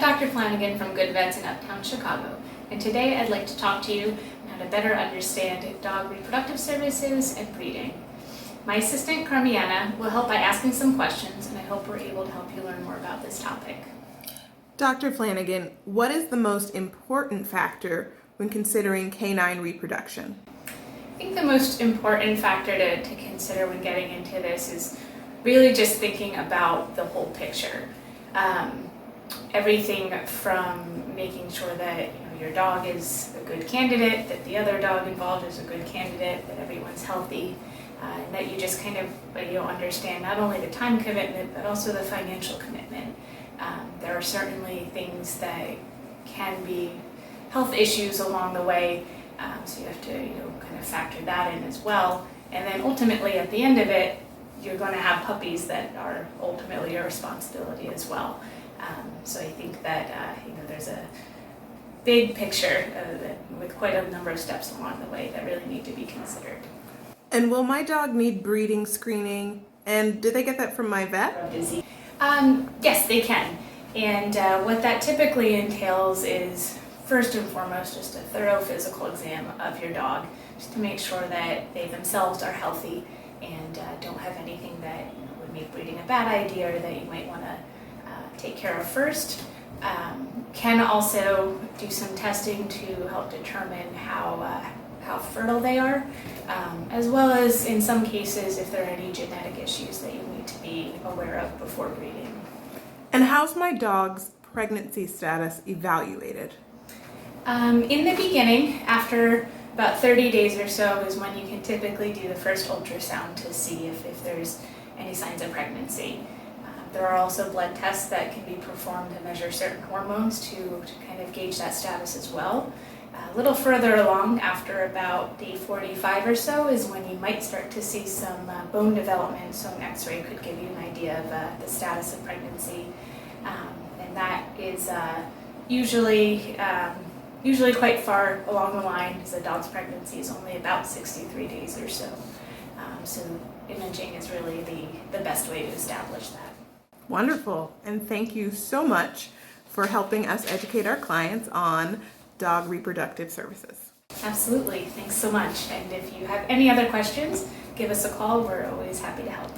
Dr. Flanagan from GoodVets in Uptown Chicago, and today I'd like to talk to you on how to better understand dog reproductive services and breeding. My assistant Carmiana will help by asking some questions, and I hope we're able to help you learn more about this topic. Dr. Flanagan, what is the most important factor when considering canine reproduction? I think the most important factor to consider when getting into this is really just thinking about the whole picture. Everything from making sure that your dog is a good candidate, that the other dog involved is a good candidate, that everyone's healthy, and that you just kind of understand not only the time commitment but also the financial commitment. There are certainly things that can be health issues along the way, so you have to kind of factor that in as well. And then ultimately at the end of it, you're going to have puppies that are ultimately your responsibility as well. So I think that there's a big picture with quite a number of steps along the way that really need to be considered. And will my dog need breeding screening? And do they get that from my vet? Yes, they can. And what that typically entails is, first and foremost, just a thorough physical exam of your dog, just to make sure that they themselves are healthy and don't have anything that would make breeding a bad idea or that you might want to take care of first. Can also do some testing to help determine how fertile they are, as well as in some cases if there are any genetic issues that you need to be aware of before breeding. And how's my dog's pregnancy status evaluated? In the beginning, after about 30 days or so, is when you can typically do the first ultrasound to see if there's any signs of pregnancy. There are also blood tests that can be performed to measure certain hormones to kind of gauge that status as well. A little further along, after about day 45 or so, is when you might start to see some bone development, so an x-ray could give you an idea of the status of pregnancy. And that is usually quite far along the line, as the dog's pregnancy is only about 63 days or so. So imaging is really the best way to establish that. Wonderful, and thank you so much for helping us educate our clients on dog reproductive services. Absolutely, thanks so much. And if you have any other questions, give us a call. We're always happy to help.